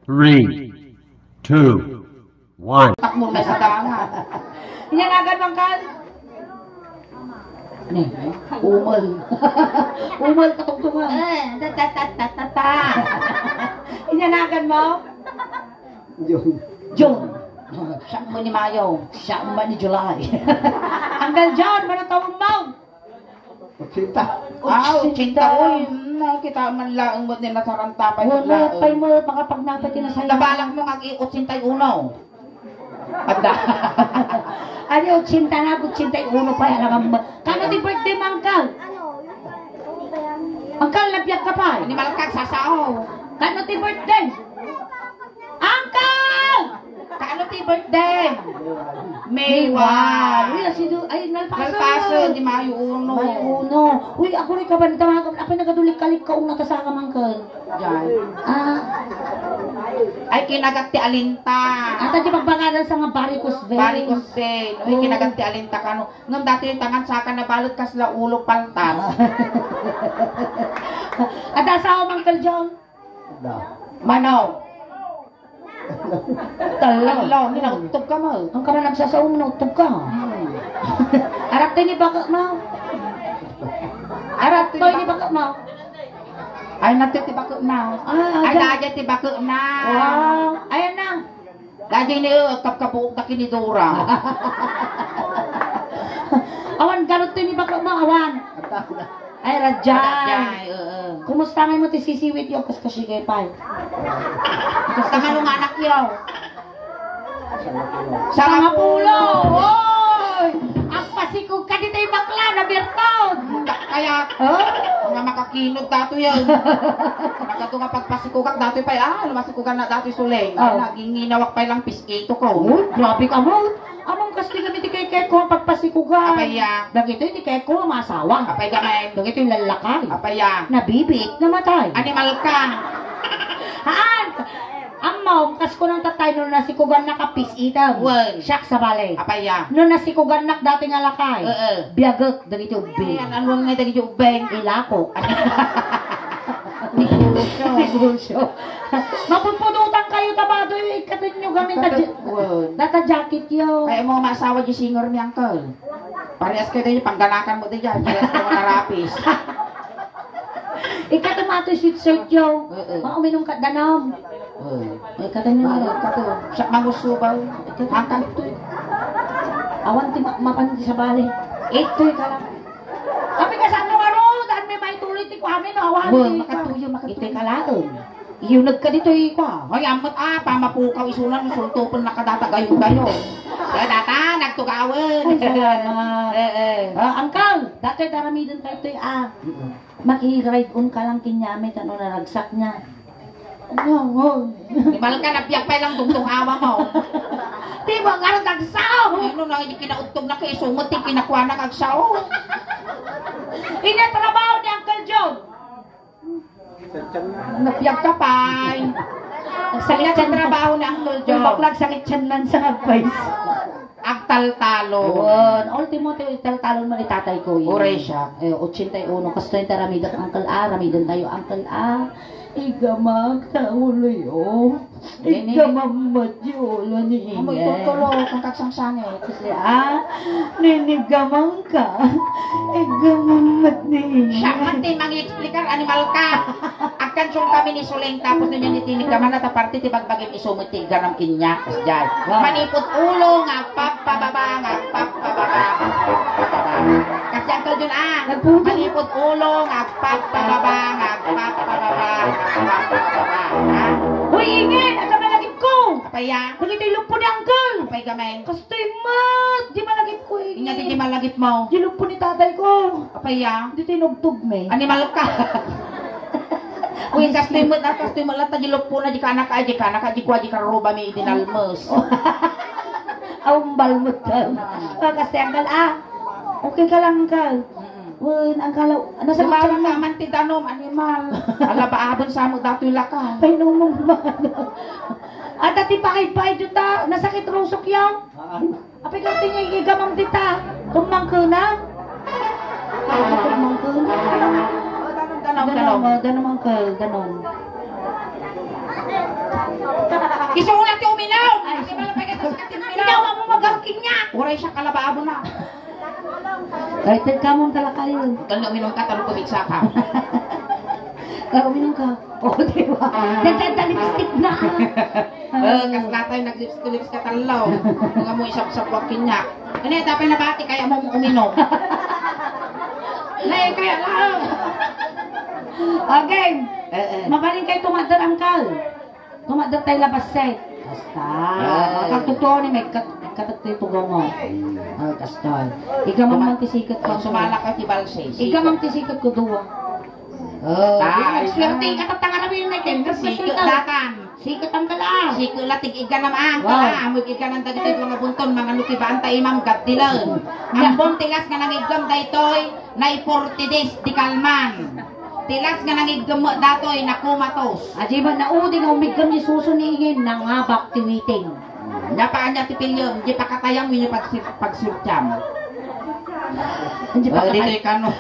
3, 2, 1. Takmo na sa daangan. Inanagan bang kan? Nih, umel. Umel katungtungan. Ta. Inanagan mo? June. Siya mo ni Mayo. Siya mo ni July. Uncle John, manatawag mo? Cinta. Ah, cinta. Uy, nakita man laang mo nila sa rantapay. Wala, pay mo, makapagnapay tinasaya. Nabalak mo mag-iot cintay uno. Ada. Ano, cinta na, cinta uno pa yan. Kano di birthday mo, Uncle? Uncle, nabiyag ka pa. Ni malakag sasao. Kano di birthday? Uncle! Kano ti birthday? May 1. Uy, ay, nalpaso. Nalpaso, di Mayo uno. May uno. Uy, ako rin ka ba natawagan? Ako nagadulik-kalik ka kung natasaka, Uncle. Diyan. Ay, kinagat ti Alinta. Ata di pagbangalan sa nga Baricos Vein. Baricos Vein. Uy, kinagat ti Alinta ka no. Ngam dati yung tangan saka nabalot kas la ulo paltan. At asawa, Uncle John? Manaw. Talo. Ninautog ka mo. Ang kama nagsasaong nautog ka. Arap tayo ni baka mo. Arap tayo ni baka mo. Ay, natitibako na. Ay, dadya tibako na. Wow. Ayan na. Dadya ni kapkabuok na kinidura. Awan, garot tayo ni baka mo. Awan. Ay, Rajay. Kumusta ngayon mo ti sisiwit yung kaskasigay pa? Gusto nga nung anak yaw. Sa mga pulo! Oy! Ang pasikog ka dito yung bakla na Bertod! Kaya, mga makakinod dato yan. Nagkato nga pagpasikugak dato pa, lumasikugan na dato suleng. Naging ginawak pa lang piskito ko. Uy, grabe ka mo! Among kasi kami di kay Keko pagpasikugan. Apaya. Dagito di Keko masawa. Apay gamay. Dagito yung lalakay. Apaya. Nabibik, namatay. Animal ka. Haan! Amaw, kas ko nang tatay nung nasikugan na kapis itam. Well. Siyak sa balay. Apaya. Nung nasikugan nak dati nga lakay. Biagak, dagito ubing. Ayan, ano nga dagito ubing? Ilako. Negosyo. Mapupunutan kayo tabado yung ikatin nyo gamit na jacket yun. Kaya mo masawa yung singer ni Uncle. Parehas kayo din yung pangganakan mo din dyan. Parehas kayo manarapis. Ikatumato sweet shirt yun. Uminom ka danam. Ikatan nyo. Siya mangusubaw. Hanggang ito. Awan ti mapanti sa bali. Ito yung kalang. Kami ka sa ano daan may maituloy ti ko amin. Awan ti. Makatuyo. Ito yung kalaan. Iyunag ka dito ikaw. Hoy, amot pamapukaw isunan mo sultupon nakadata gayo-gayo. Kaya data, nagtugawan. Ay, salamat. Uncle, dati daramidan kayo ito makiride on ka lang kinyamit, ano naragsak niya. Imal ka, napiyak pa lang tungtong awa mo. Di ba nga nagsaw? Ano na, yung kinautog na kayo, sumot, yung kinakuha na kagsaw. Inatrabaho ni Uncle John. Napiyak ka pa. Sakit sa trabaho ni Uncle John. Baklag sakit siya nan sa nagpais. Agtal-talo. Ultimo tayo ital-talon man itatay ko yun. Ure siya. 81, kasto yung ramidan Uncle A, ramidan tayo Uncle A. Igamag sa ulo yun. Igamamad yung ulo ni Amo itutulo kung kagsangsanit. Kasi ninigamang ka. Igamamad ni Siya man din mangi-explicar, animal ka. Agkansyon kami ni Suleng tapos na niya nitinig naman at aparte tibagbagim isumiti ganam kinya. Kasdyan. Manipot ulo nga papababa nga papababa. Kasi Uncle John manipot ulo nga papababa nga papababa. Uy, ingin! Ang malagip ko! Apaya? Nagito'y lupo ni Uncle! Apay gamay? Kasto'y mat! Di malagip ko ingin! Inya di malagip mo? Di lupo ni tatay ko! Apaya? Di tinugtog me. Animal ka! Uy, kasto'y mo lang ta di lupo na di kanak ka di kwa di karuba may idinalmos. Aumbal mo ta. Kasi Uncle okay ka lang Uncle. Wen, ang kalaw, nasa bawang naman ti danom, animal. Alabaadon sa mo dato'y laka. Painumong ba? At ati pahid-pahid yun ta, nasakit rusok yaw. Apay ka tingin igamang dita. Tumang ka na. Tumang ka na. Danom. Danom, Uncle, danom. Isulat yung uminaw! Ay, Kasi malapay ka sa katin uminaw. Ginawa mo mag-arking niya! Uray siya kalabaabo na. Kahit ka mong talaka yun. Dahil uminom ka, talong pumiksa ka. Uminom ka. Oo, diba? Lipstick na. Kasi tayo naglips-to-lips ka talaw. Mga mo isap-sap wakin niya. Ano yung tapay na bati, kaya mo uminom. Nay, kaya lang. Okay. Mabaling kayo tumadar angkal. Tumadar tayo labas set. Kasta. Magkagtotoo ni may katatay tugaw mo. Kasta. Ika mamantisikat ko. Sumala ka ti Balses. Ika mamantisikat ko duwa. Swerte ka tatanga namin na ken. Sikot datan. Sikat ang kala. Sikot latig iga na maang. Wow. Amoy iga ng dagitoy mga bunton. Mga nukibaan tayo imang gabdilan. Ang bontilas nga nangigam daytoy. Nay 40 days di kalman. Tilas nga nangigam mo datoy nakumatos. Aji ba naudi nga umigam ni susuningin ng habak tiwiting. Napaan niya tipilyo. Di pa katayang mo yung pagsurtyam. Hindi pa Dito ikano.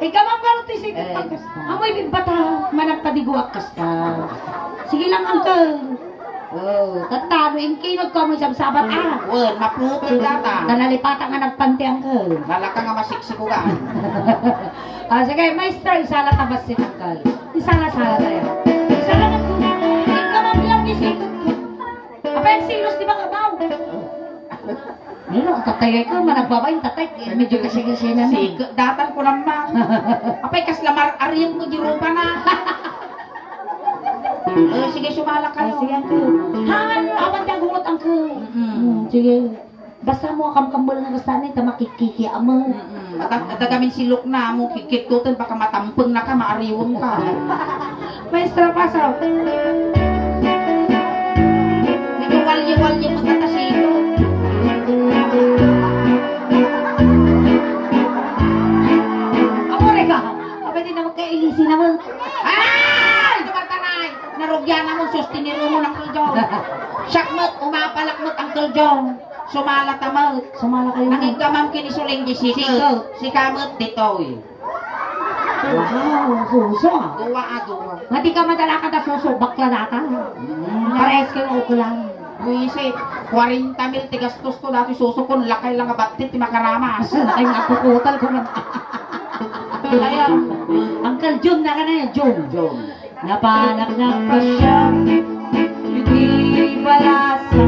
Ikaw ang partisik. Kasta. Amoy bibata. Managpadiguak kasta. Sige lang, uncle. Katano, yung kinod ko mo isang sabat. Word, maputol data. Nanalipatan nga nagpanti, uncle. Lala ka nga masiksiko ka. Sige, maestro, isa lang tabas si uncle. Isa lang tayo. Isa lang ako. Ikaw ang bilang isikot ko. Apa yung silos, di ba kabaw? Nino, tatay ko, managbabay, tatay. Medyo kasi na. Sikot datan ko naman. Apay kas lamar ariyan mo dirupa na. Sige, sumala kayo. Sige, uncle. Awan niya gungot, uncle. Sige. Basta mo kamkambol na basta na ito, makikiki mo. At gamin silok na mo, kikitutan, baka matampeng na ka, maariwang ka. Maestro, pasaw. Medyo walye-walye magkatasilo. Ako rin ka. Abay din na magkailisi naman. Ay! Tumatanay! Narugyan na mo, sustiniro mo ng Kuljong. Syakmot, umapalakmot ang Kuljong. Sumala tamot. Sumala kayo na. Nangigamam kinisuling di sikot. Si kamot ditoy. Wow, suso. Duwa. Nga di ka madala ka na suso, bakla nata. Parehas kayo ako lang. Buisip, 40 mil tigastos ko dati susukon, lakay lang abatit, ti makaramas. Ay, nakukutal ko na. Kaya, Uncle Jun na ka na yan, Jun. Napanak pa siya, hindi balasa.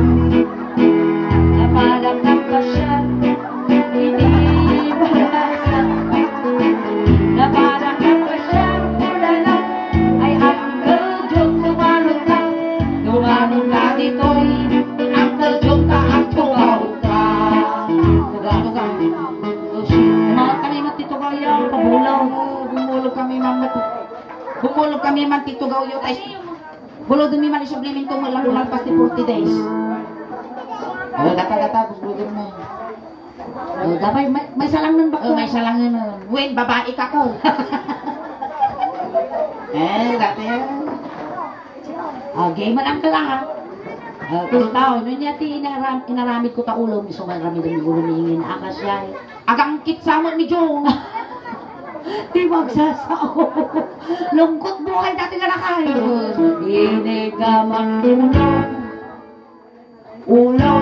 Napanak pa siya, hindi balasa. Napanak pa siya, ulala. Ay, Uncle Jun, tumalog ka. Tumalog ka dito'y Uncle Jong ka ang tugaw ka. tuga. Mga kanina tito kaya, pabulaw. Bumulog kami man titugaw yun. Ay, bulo dumi man isublimin ko lang lumalpas ti 40 days. Data, bumulog mo. Dapat may salang nun ba ko? May salang yun. Wen, babae ka ko. Dati yan. Okay, man ka lang ha. Tao, nun niya ti inaramid ko ta ulo, miso man ramid ang ulo ni ingin akas siya. Agang kitsamot ni Jong. Di magsasao. Lungkot buhay dati nga nakay. Inigamang ulo.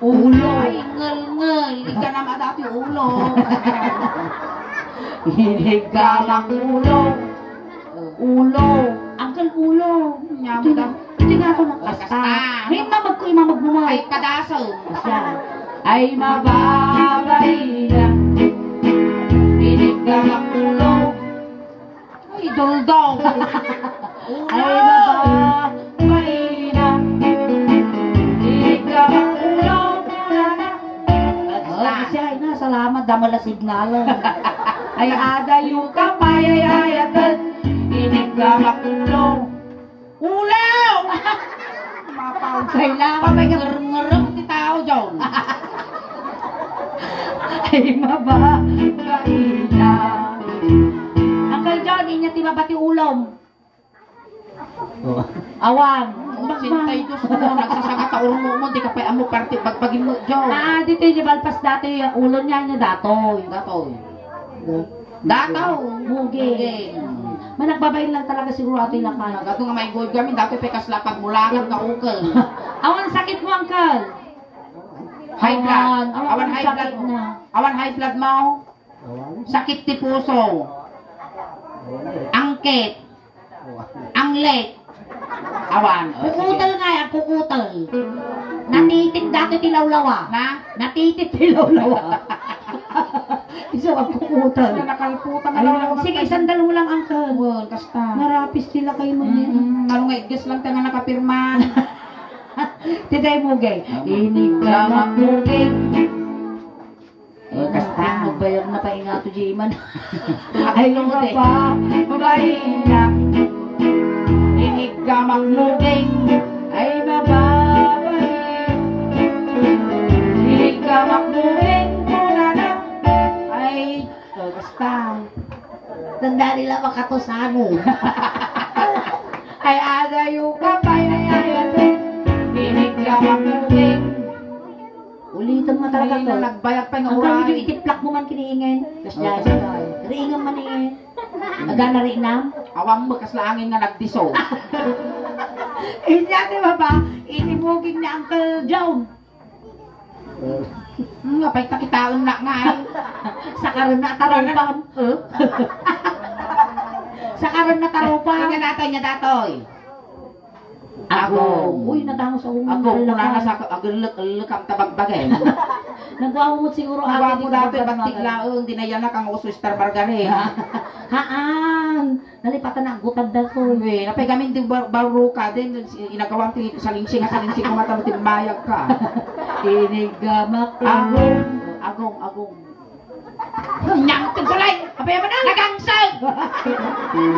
Ay, ngel. Hindi ka naman dati ulo. Inigamang ulo. Uncle ulo. Nyamo daw. Hindi nga ako ng kasta. Kasta. May imamag ko, imamag mo Ay, kadasaw. Ay mababay na. Inigamang ulo. Ay, duldaw. Ay mababay na. Inigamang ulo. Kasi ay na, salamat, dama na signalan. Ay adayo ka, payayayatan. Inigamang ulo. Ulaw! Mapaw. Kailangan may Ngerem ti tao Jong. ay mababay na. Uncle John, inya ti mabati ulom. Awang. Sintay Diyos mo, nagsasaka ta urmo mo, di ka pa amo parti pagpagin mo Jong. Dito yung balpas dati, ulo niya datoy. Datoy. Dataw. Muging. Managbabayin lang talaga siguro ato yung lakay. Gato nga may gold kami, dati pekas lapag mulakan ka ukol. Awan sakit mo, Uncle. High blood. Awan Awan high blood. sakit na. Awan high blood mo. Sakit ti puso. Angkit. Anglet. Awan. Kukutal nga yan, kukutal. Natitit dati tilawlawa. Na? Natitit tilawlawa. Iso ang kukutal. Nakalputan na Ayun, sige, sandal mo lang, Uncle. Well, kasta. Marapis tila kayo mo niya. Malungay, gas lang tayo nga nakapirma. Tiday mo, gay. Inigamak mo, gay. Kasta. Magbayag na pa ingato, Jiman. Ay, yung pa, mabayin na. Inigamak mo, gang. Ay, mababayin. Inigamak mo, gang. Kunana. Ay, kasta. Tanda nila makatusano. Ay, ada yung kapay na yan. Inigamak mo, gang. Ulitan mo talaga Ay, to. nagbayag pa yung Ang kami uray. yung itiplak mo man kiniingin. Oh, Yes, riingan man eh. Aga na rin na. Awang mo, kaslaangin nga nagdiso. Inya, di ba ba? Itimugin ni Uncle John. Ngapay takitaon na nga eh. Sa karon na tarupan. Sa karon na tarupan. Nga datoy, nga datoy. Ako. Uy, natamo sa umang. Ako, kuna na sa aguluk-uluk ang tabagbagay. Nagwawo mo siguro Ang di wapo dati, ka bagtiglaong, dinayanak ang uso Star Margarita. Haan. Nalipatan na gutad na ko. Uy, napay kami din baruka din, inagawang sa lingsing ko matalo timbayag ka. Inigamak Agong. Nyang tugulay! Kapay mo na, nagangsag!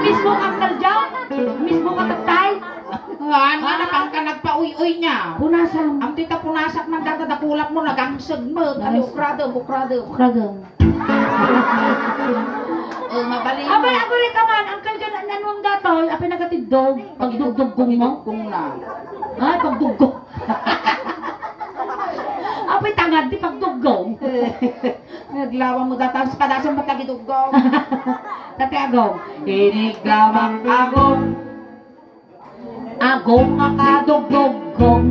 Mismo Uncle John? Mismo ka tatay? Nga, ka nagpa-uy-uy niya. Punasan. Ang tita punasak ng datadakulak mo, nagangsag mo. Bukrado. Kradong. Mabali mo. Abay, ako rin ka man. Uncle John, anong datoy? Apay nagatidog. Pagdugdugong mo? Kung na. Ay, pagdugong. Apay tangad, di pagdugong. Naglawang mo data, sa padasan mo tagidugong. Tati agong. Inigamang agong. Agong akadugdugong.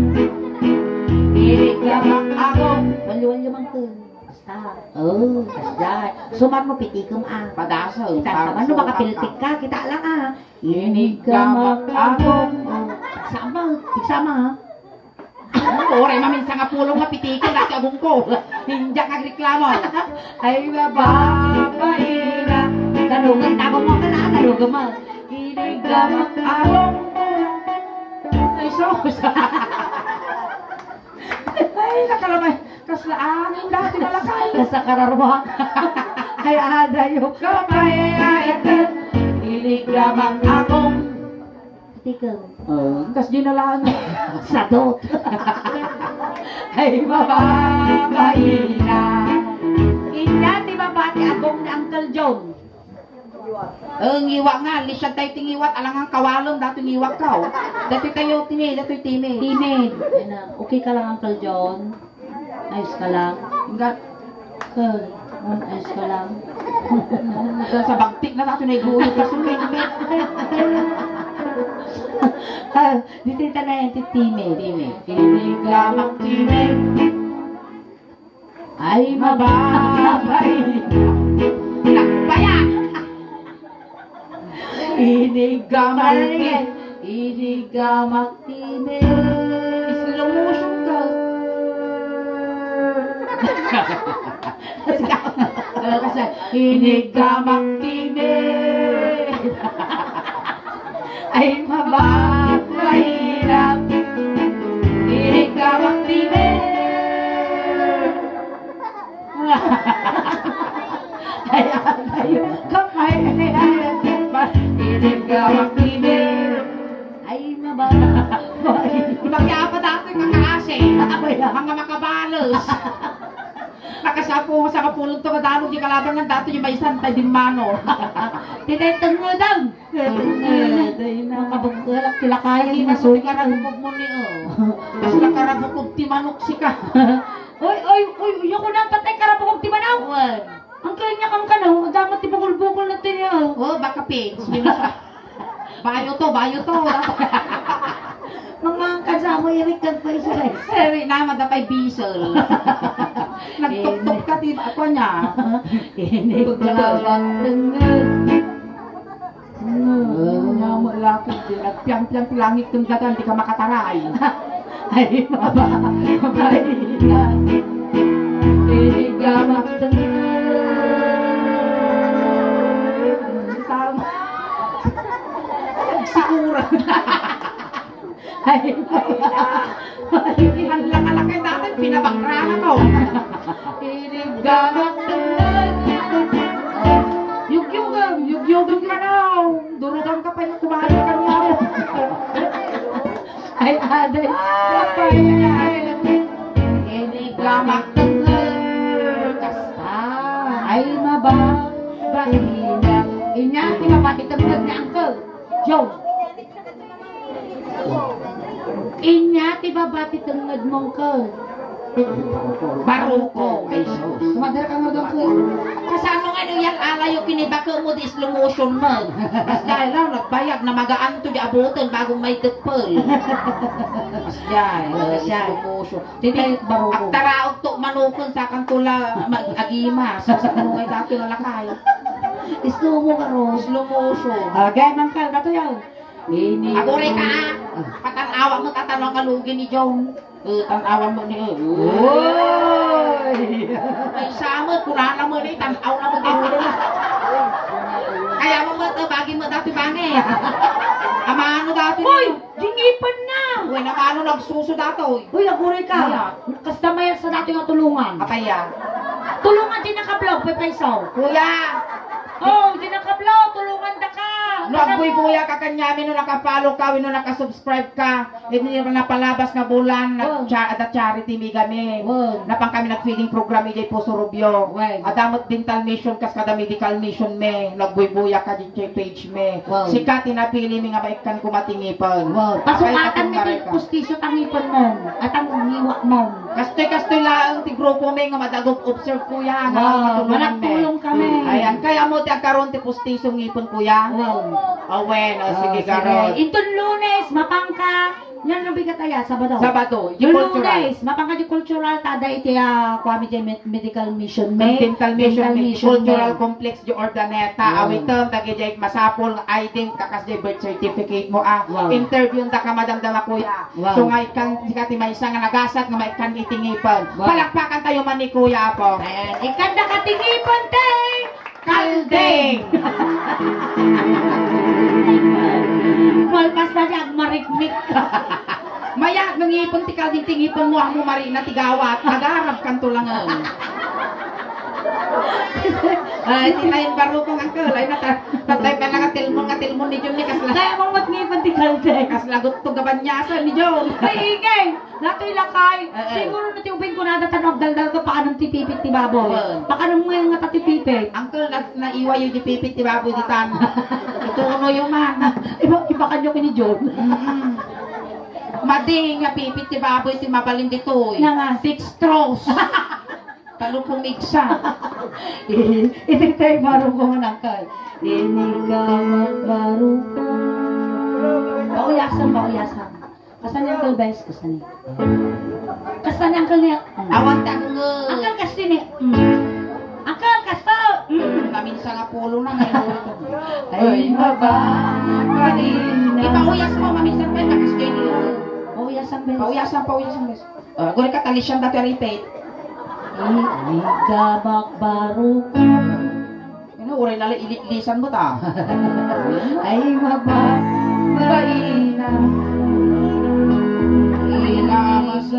Inigamang agong. Walyo-walyo man ko. Basta. Oh, kasday. Sumar mo pitikam ah. Padasan. Kita naman no makapiltik ka, kita lang ah. Inigamang agong. Pigsama ha. Oray, maminsan nga pulong nga pitikin dati agong ko. Hindiyak nga reklamo. Ay mababaira. Tanungan, tabang mo ka na, tanungan mo. Inigamang agong. Ay, sos. Ay, nakalamay. Kaslaangin dati malakay. Nasa kararwa. Ay ada yung Kamay ay inigamang agong. pitikam. Kas di na lang. Sadot. Ay, mababaina. Inya, di ba bati agong ni Uncle John? Ang iwak nga, lisyad tayo tingiwat, alang ang kawalong, dato ngiwak ka. Dato tayo timi, dato timi. Timid. Okay ka lang, Uncle John? Ayos ka lang? Hanggat, Good. Ayos ka lang? sa bagtik na dato na iguhit, kasunod. Dito yung tanayan, timid. Inigamang timi. Ay, Mababay. Nakbaya. Inigamang timi. Inigamak timid. Slow motion ka. Kasi, inigamang timi. Ay mababahirap. Inigamang timi. Ay, kamay. Inigamang timi. Ay, mababa. Magyapa dato yung kakaase. Mga makabalos. Nakasapo sa kapulong to kadano di kalaban ng dato yung may santay din mano. Tinetang mo daw. Makabagkalak sila kaya yung Masulit masulit. ka rabukog mo ni Sila ka rabukog ti manok si ka. Oy, yung ko nang patay karapong timanaw. Ang kanya kang kanaw, dapat tibukol-bukol na tiyo. Oh, baka pigs. Bayo to. Mga kasama irik ka pa isa. Eri naman dapay bisel. Nagtuktok ka din ako niya. Ini kelawang dengar. Nga malapit din. At piang-piang tilangit kang gagan, di ka makataray. Ay mabait na. Ini gamak dengar. Tama. Sigura. Ay Ang laki dati, pinabakrangan mo. ini gamak dengar. Yugyugan ka na. Durugan ka pa yung kumahal ka niya. Ay aday. Ini gamak dengar. Kasta ay mababait na. Inya ti mabati tengod ni Uncle Joe. Inya ti babati tengod mo Uncle. Baruko. Ay sus. Sumadar ka mo Uncle. Kasano nga yung alayo kinibaka mo di slow motion mo. Mas dahil lang, nagbayag na magaan to di abutin bagong may tepel. Mas dahil, slow motion. Titay baruko. At taraog to manukon sa kantula mag-agima. Sa kanungay dati na lakay. Slow mo ka ro. Slow motion. Agay man ka dato yaw. Ini. Ako rin ka. Patanawa mo tatanong kalugi ni John. Tanawa mo ni Oy. ay sama, kurana mo na tanaw na mo din. Kaya mo bagi mo dati bangi. Amano dati. Hoy, dingipan na. Uy, namano nagsuso dato. Hoy, aguray ka. Kasta may sa dato nga tulungan. Kapaya. Tulungan din naka-vlog, Pepeso. Kuya, Oh, di naka-vlog, tulungan da ka. nagbuy-buya ka kanyami no naka-follow ka, no naka-subscribe ka. Hindi na napalabas na bulan, at charity mi kami. Napang kami nag-feeding program mi Puso Rubio. Adamot dental mission kas kada medical mission me. Nagbuy-buya ka di page me. Sika tinapili mi nga maikan kumatingipan. Pasukatan mi ti pustisyo tangipon mo. At ang niwa mo. Kastoy lang ti grupo me nga madagog observe kuya nga matulungan me. Managtulong kami. Ayan, kaya mo ti karon ti pustisong ngipon kuya. Awen, sige karon. Itong Lunes, mapangka. Yan ang bigat aya, Sabado. Sabado, Yung cultural. Lunes, mapangka di cultural tada iti kwami di medical mission me. Dental mission, cultural me. complex di Ordaneta. Awitem tagi di masapol ID kakas di birth certificate mo interview ta ka madamdama kuya. So nga ikan sikati may isa nga nagasat nga maikan itingipan. Palakpakan tayo man ni kuya po. Ikanda katingipan te. Kaldeng. Malpas na diyan, marikmik ka. Maya nangipon ti kalding tingipon mo amo mari na tigawat. Nagarab kanto lang. Ay, tinayin baro kong angkel. Ay, natay pa nga tilmon ni John ni kasla. Kaya mong matngipan ti kalde. Kaslagot to gabanyasan ni John. Ay, igay! Nato'y lakay. Siguro na tiubing ko na tanog daldal ka pa anong tipipit ti baboy. Baka nung ngayon nga tatipipit. Angkel, naiwa yung dipipit ti baboy di tan. Ito uno yung man. Iba kanyo ni John. Mading nga pipit ti baboy ti mabalin dito. Nga nga. 6 straws. Talo kong migsa. Ito tayo baro ko manangkal. Ini ka magbaro ko. Bauyasan. Kasan yung Uncle Bes? Kasan niya? Kasan yung Uncle niya? Awan tanong. Uncle kasi niya. Uncle, kasto! Namin sa nga pulo na ngayon. Ay, mababalin na. Ipauyas mo, maminsan pa yung nakaskay niyo. Bauyasan, Bes. Pauyasan, Bes. Guri ka talisyan dati repeat. Ini ka magbaro ko. Ano, uray nala ilisan mo ta. Ay, mababalin na.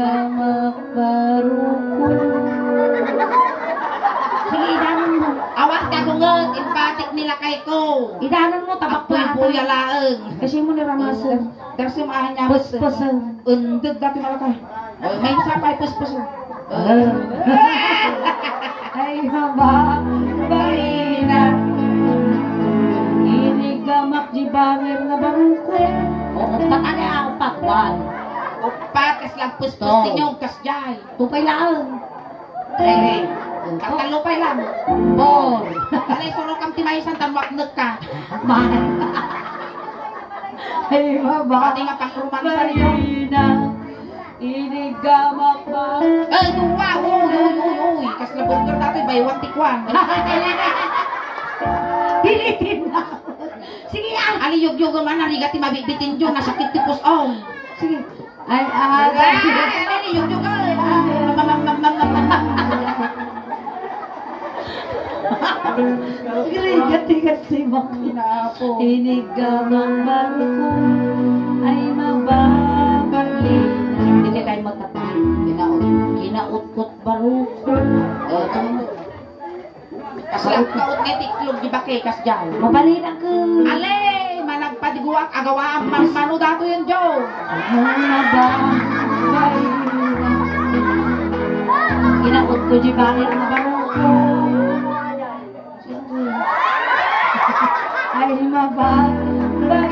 Magbaro ko. Sige, idanan mo. Awat ka kungot, impatik nila kay ko. Idanan mo, tabak po Apoy-puya laeng. Kasi mo ni Ramasan. Kasi maahan niya. Puspusan. Undog dati malakay. May sapay puspusan. Ay, mababalina. Ini gamak di bangir nga baruko. Oo, tatani ang pagwan. Upat, kas lang puspus tinyo, kas jay. Tupay lang. Ay, katalupay lang. Bor. Alay, suro kang timayisan, tanwak ka. naman. Ay, maba. Pati nga pang romansa niyo. Marina, inigamak ba? Ay, tuwa! Uy! Kas na burger natin, by one tikwan. Pilitin na. Sige, Ali yug-yug man, narigati mabibitin yun, nasakit tipos ong. sige. Ay, aga. Ali yug-yug ay. Tigas si Makina po. Inigamang barko ay mababalik. Hindi kayo magtatay. Kinautkot baruko. Kasalang kaut nga tiklog di ba kay kas dyan. Mabalik ako. Ale! Managpadiguak agawa ang mano dato yun, Joe. Ginaot ko di bakit na baroko. Ay mababaira.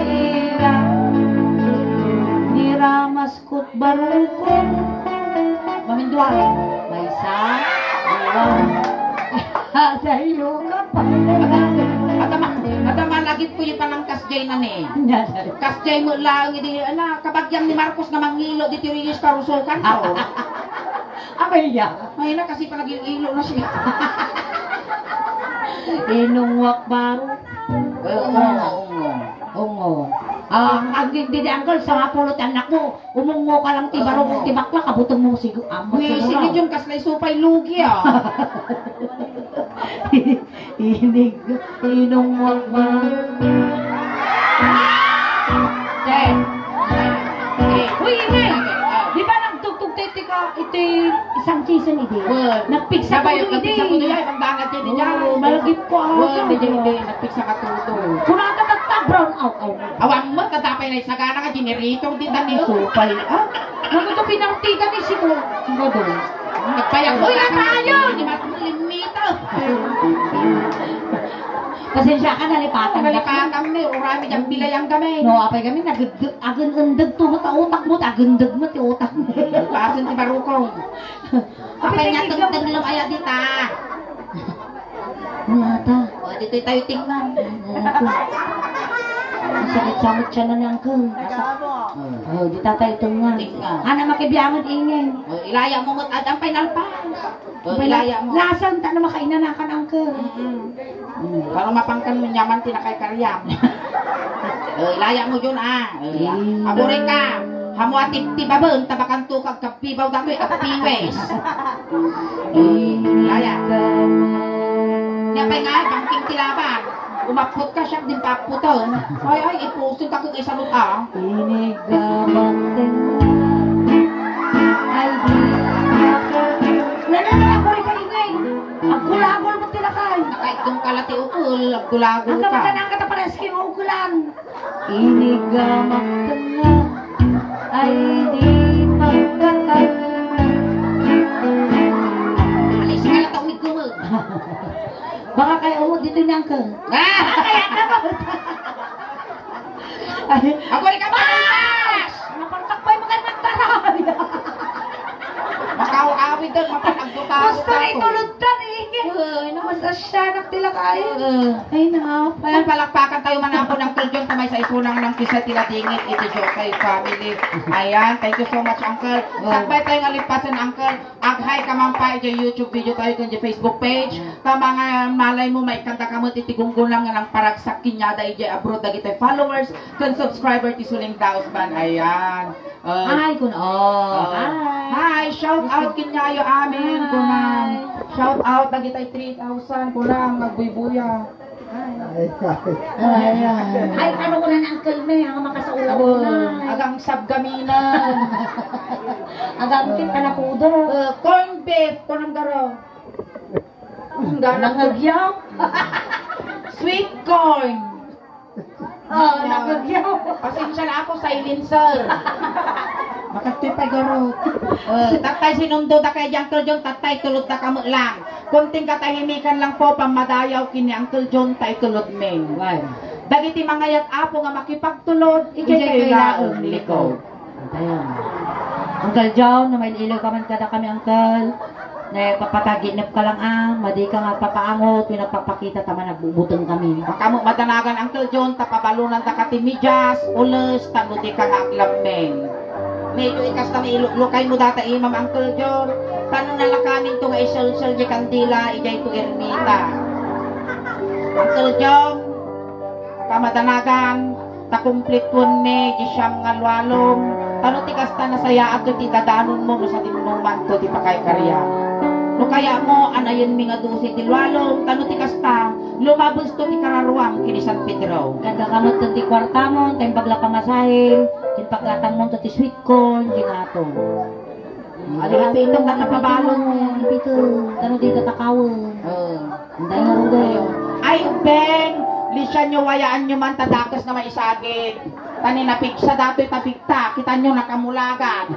Niramas ko't baroko. Maminduan. May isa. Adayo ka pa. Atama lagit po yung panang kasjay na ni. Kasjay mo lang, hindi, kabagyan ni Marcos na mangilo, di tirilis karusukan ko. Abay ya. Ay na, kasi palaging ilo na siya. Inungwak baro. Ungo. Ang hindi uncle sa mapulot anak mo. Umungo ka lang tibaro mo tibakla kabutong mo siguro. Uy, sige yung kaslay supay lugi ah. Inungwak baro. Uy, hindi. Di ba nagtugtog tete ka iti isang season iti? Nagpiksa ko yung iti. Nagpiksa ko yung pagbangat yun dyan. Malagip ko ako. Hindi. Nagpiksa ka tuto. Kunata brown out. Awang mo, tatapay na isagana ka, generator din na niyo. Supay. Naguto pinangtita ni si ko. Gado. Nagpayak mo. Uy, tayo! Hindi matlimito. Pasensya ka, nalipatan. Nalipatan ni, urami diyang bilayang gamay. No, apay kami, agan-undag to mo ta utak mo, agandag mo ti utak mo. Pasan ti barukong. Apay nga tagtag lang aya dita. Nata. O, dito tayo tingnan. Masakit samot siya na ni Uncle. Oh, di tatay ito nga. Ana makibiyangan ingay. O, ilaya mo mo't adang painalpas. O, ilaya mo. Lasan ta na makainanakan, Uncle. Parang mapangkan mo nyaman tinakay karyam. O, ilaya mo dyan Abure ka. Hamuatip ti babon, tabakan to kag kapibaw datoy at piwes. Ilaya. Nyapay nga, bangking tilaban. Umapot ka siya, din paputon. Ay, ipusun ka kung isalot Inigamang tenga. Ay, di nananang ko rin ka ingay. Ang gulagol mo tinakay. Nakaitong kalati ukul, gulagul Ang ka. kamatang katapares kayo ukulan. Inigamang tenga. Ay, di magkakal. Alis ka lang tawid ko mo. Baka kayo dito ni Uncle. Kaya naman! Ako rin ka ba? Napantakpay mga nagtaray. Makaw-awid doon, mapapagbutas. Basta itulod ka ni Ingin. Basta siya nagtila kayo. Ay, nakapay. Ayan, palakpakan tayo manapon ng Kuljon tamay sa isunang ng kisa tila dingit iti Jokay family. Ayan, thank you so much, Uncle. Sakbay tayong alipasan, Uncle. Aghay ka man pa iti YouTube video tayo kung Facebook page. Ta mga malay mo, may kanta ka mo titigunggun lang ng paragsak kinyada iti abroad na kita followers kung subscriber ti Suling Daos Ban. Ayan. Ay, kun Hi, shout out kinyayo amin kunang. Shout out na kita 3,000 kunang magbuy-buya. Ay, ano ko na ng Uncle May, ang makasaula ko na. Agang sabgaminan. Agang kita na pudo. Corn beef kunang garo. Nangagyaw. Sweet corn. Nangagyaw. Pasensya na ako, silencer. Makatoy pa garo. Tatay sinundo da kay Uncle John, tatay tulod da kamo lang. Kunting katahimikan lang po pamadayaw kini Uncle John tay tulod men. Dagiti mga yat apo nga makipagtulod, ijay kailaong likod. Ayan. Uncle John, na may ilaw ka man kada kami, Uncle. Papataginip ka lang madi ka nga papaangot, pinagpapakita tama nagbubutong kami. Kamu madanagan Uncle John, tapabalunan ta katimidyas, ules, tano di ka nga aglameng. Medyo ikas na ilukay mo data imam Uncle John, tano nalakanin to nga isol-sol di kandila, ijay to ermita. Uncle John, kamadanagan, takumplitun ni, di siyam nga lualong, tano tikas ta nasaya at ti dadanon mo, sa tinunuman to, di pa kay karya. No kaya mo, anayon mi nga dusi ti lualong, tano tikas ta, lumabos to ti kararuang, kini San Pedro. Ganda kamot to ti kwarta mo, tayong pagla pamasahin, kinpaglatang mo to ti sweet corn, ginato. Alipitong nakapabalong mo. Alipito, tano di tatakawon. Anday nga rudo. Ay, Beng! Lisyan nyo, wayaan nyo man, tadakas na maisagid. Tani napigsa dato'y tabigta, kita nyo nakamulagan.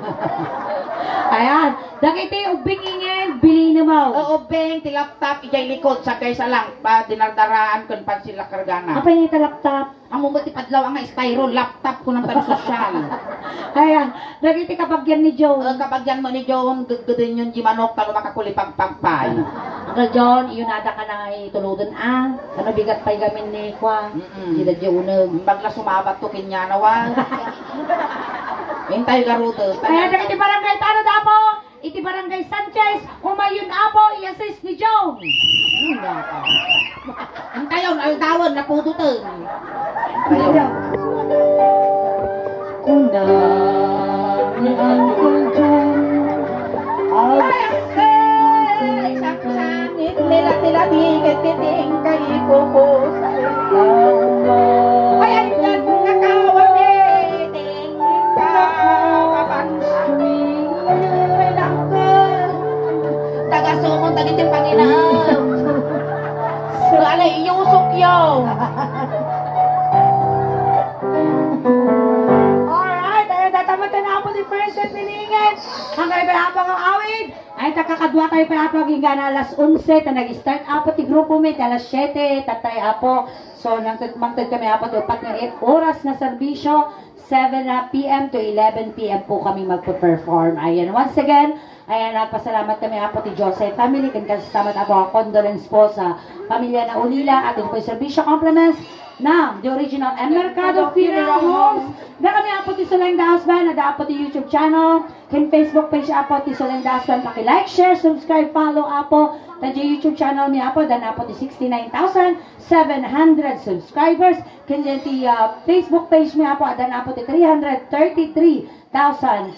Ayan, dakiti ubing ingin, bili na mo. Oo, Beng, ti laptop, ijay likod, sagay sa lang, pa dinardaraan kun pan sila kargana. Apa yung talaptap? Ang mumati padlaw ang styro, laptop ko ng tan sosyal. Ayan, dakiti kapag yan ni Joe. Kapag yan mo ni John, gagudin yun di manok, talo makakulipagpagpay. Uncle John, iyunada ka na ituludon Ano bigat pa'y gamin ni Kwa? Sila di unag. Bagla sumabat to kinyanawa. Hintay garuto. Ayan, dakiti barangay Tano Dapo, iti barangay Sanchez, umayon Apo, i-assist ni Joe. Hintayon, aldawan, napudutin. Kuna ni Uncle John, Sangit nila bigit kiting kay kuko sa ay yan nakawan ting ka kapansumi langgan taga sumon tagi ti Panginoon so alay iusok yo. Alright, ay tatamatan na po ni Princess Pilingan. Ang kailangan ng awid ay takakadwa tayo pa apo hingga na alas 11 ta nag-start apo ti grupo mi alas 7 tatay apo. So nang mangtad kami apo ti upat nga 8 oras na serbisyo 7 PM to 11 PM po kami magpo-perform. Ayan, once again, ayan, nagpasalamat kami apo ti Joseph family kan kasalamat apo ang condolence po sa pamilya na Ulila at po serbisyo compliments ng The Original and Mercado Funeral Homes. Na kami apo ti Solenda Husband, na apo ti YouTube channel, kin Facebook page apo ti Solenda Husband, paki-like, share, subscribe, follow apo, tadyo YouTube channel mi apo, dan apo ti 69,700 subscribers, kin ti Facebook page mi apo, dan apo ti 333,000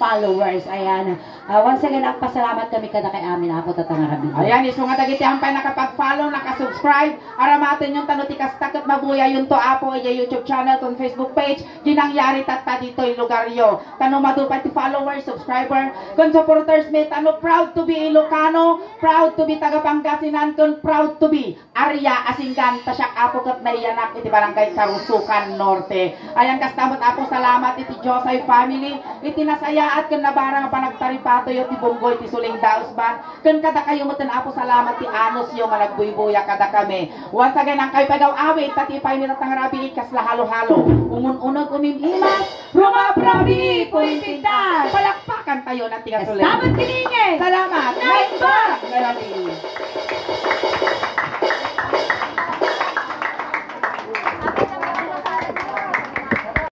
followers. Ayan. Once again, pasalamat kami kada kay amin apo tatangarabi. Ayan, iso nga dagiti ampay nakapag-follow, nakasubscribe, aramatin yung tanutikas takot mabuya yung to apo, iya YouTube channel, kung Facebook page, ginangyari tata dito yung lugar yo. Tano madupay ti followers, subscriber, kung supporters me, tano proud to be Ilocano, proud to be taga Pangasinan, kung proud to be Arya Asinggan, tasyak apo kat naiyanak iti barangay Karusukan Norte. Ayan, kastamot apo, salamat iti Josay family, iti nasayaat kung nabarang panagtaripato yo ti Bunggoy ti Suling Dausban, kung kada kayo mo apo, salamat ti Anos yo nga nagbuybuya kada kami. Once again, ang kayo pagaw awit, tatipay nila tangarabi ikas lahalo-halo. Umun-unag umimimas, rumabrabi, puintintas. Palakpakan tayo na tiga Suling. Salamat kiningin! Salamat! Night Night Bar!